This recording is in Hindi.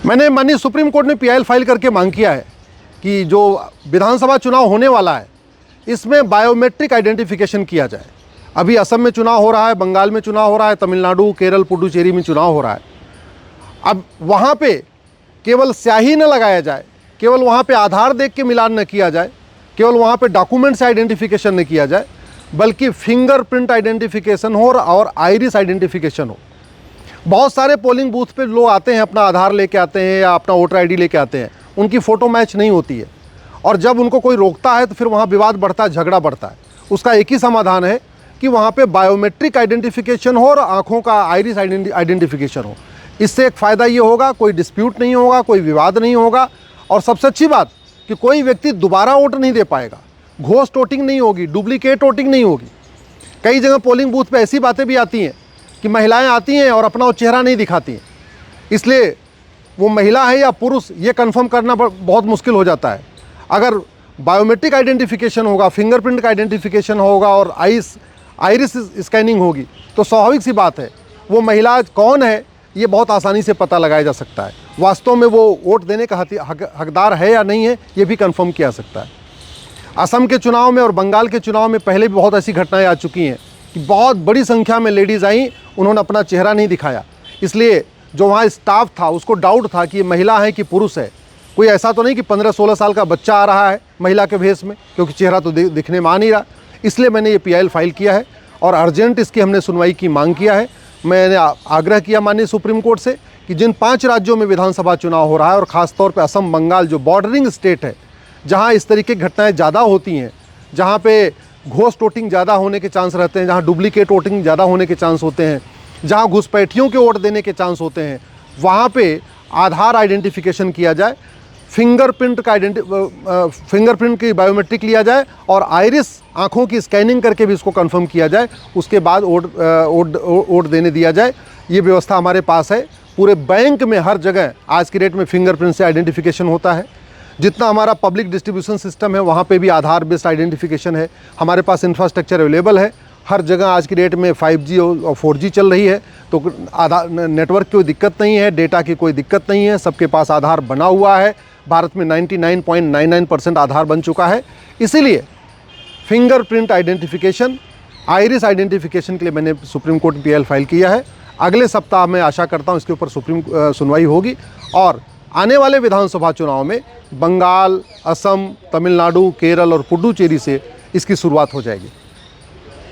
मैंने माननीय सुप्रीम कोर्ट में पीआईएल फाइल करके मांग किया है कि जो विधानसभा चुनाव होने वाला है इसमें बायोमेट्रिक आइडेंटिफिकेशन किया जाए। अभी असम में चुनाव हो रहा है, बंगाल में चुनाव हो रहा है, तमिलनाडु, केरल, पुडुचेरी में चुनाव हो रहा है। अब वहाँ पे केवल स्याही न लगाया जाए, केवल वहाँ पे आधार देख के मिलान न किया जाए, केवल वहाँ पे डॉक्यूमेंट से आइडेंटिफिकेशन न किया जाए, बल्कि फिंगरप्रिंट आइडेंटिफिकेशन हो और आइरिस आइडेंटिफिकेशन हो। बहुत सारे पोलिंग बूथ पे लोग आते हैं, अपना आधार लेके आते हैं या अपना वोटर आईडी लेके आते हैं, उनकी फ़ोटो मैच नहीं होती है और जब उनको कोई रोकता है तो फिर वहाँ विवाद बढ़ता है, झगड़ा बढ़ता है। उसका एक ही समाधान है कि वहाँ पे बायोमेट्रिक आइडेंटिफिकेशन हो और आँखों का आइरिस आइडेंटिफिकेशन हो। इससे एक फ़ायदा ये होगा, कोई डिस्प्यूट नहीं होगा, कोई विवाद नहीं होगा और सबसे अच्छी बात कि कोई व्यक्ति दोबारा वोट नहीं दे पाएगा, घोस्ट वोटिंग नहीं होगी, डुप्लीकेट वोटिंग नहीं होगी। कई जगह पोलिंग बूथ पे ऐसी बातें भी आती हैं कि महिलाएं आती हैं और अपना वो चेहरा नहीं दिखाती हैं, इसलिए वो महिला है या पुरुष ये कंफर्म करना बहुत मुश्किल हो जाता है। अगर बायोमेट्रिक आइडेंटिफिकेशन होगा, फिंगरप्रिंट का आइडेंटिफिकेशन होगा और आइरिस स्कैनिंग होगी तो स्वाभाविक सी बात है वो महिला कौन है ये बहुत आसानी से पता लगाया जा सकता है। वास्तव में वो वोट देने का हकदार है या नहीं है ये भी कंफर्म किया जा सकता है। असम के चुनाव में और बंगाल के चुनाव में पहले भी बहुत ऐसी घटनाएं आ चुकी हैं कि बहुत बड़ी संख्या में लेडीज़ आई, उन्होंने अपना चेहरा नहीं दिखाया, इसलिए जो वहाँ स्टाफ था उसको डाउट था कि ये महिला है कि पुरुष है। कोई ऐसा तो नहीं कि 15-16 साल का बच्चा आ रहा है महिला के भेष में, क्योंकि चेहरा तो दिखने में आ नहीं रहा। इसलिए मैंने ये पीआईएल फाइल किया है और अर्जेंट इसकी हमने सुनवाई की मांग किया है। मैंने आग्रह किया माननीय सुप्रीम कोर्ट से कि जिन 5 राज्यों में विधानसभा चुनाव हो रहा है और ख़ासतौर पर असम, बंगाल जो बॉर्डरिंग स्टेट है, जहाँ इस तरीके की घटनाएँ ज़्यादा होती हैं, जहाँ पे घोस्ट वोटिंग ज़्यादा होने के चांस रहते हैं, जहाँ डुप्लीकेट वोटिंग ज़्यादा होने के चांस होते हैं, जहाँ घुसपैठियों के वोट देने के चांस होते हैं, वहाँ पे आधार आइडेंटिफिकेशन किया जाए, फिंगरप्रिंट की बायोमेट्रिक लिया जाए और आइरिस आँखों की स्कैनिंग करके भी इसको कंफर्म किया जाए, उसके बाद वोट देने दिया जाए। ये व्यवस्था हमारे पास है। पूरे बैंक में हर जगह आज की डेट में फिंगरप्रिंट से आइडेंटिफिकेशन होता है। जितना हमारा पब्लिक डिस्ट्रीब्यूशन सिस्टम है वहाँ पे भी आधार बेस्ड आइडेंटिफिकेशन है। हमारे पास इंफ्रास्ट्रक्चर अवेलेबल है। हर जगह आज की डेट में 5G और 4G चल रही है, तो आधार नेटवर्क की कोई दिक्कत नहीं है, डेटा की कोई दिक्कत नहीं है। सबके पास आधार बना हुआ है। भारत में 99.99% आधार बन चुका है। इसीलिए फिंगरप्रिंट आइडेंटिफिकेशन, आइरिस आइडेंटिफिकेशन के लिए मैंने सुप्रीम कोर्ट में पीआईएल फाइल किया है। अगले सप्ताह में आशा करता हूँ इसके ऊपर सुनवाई होगी और आने वाले विधानसभा चुनाव में बंगाल, असम, तमिलनाडु, केरल और पुडुचेरी से इसकी शुरुआत हो जाएगी।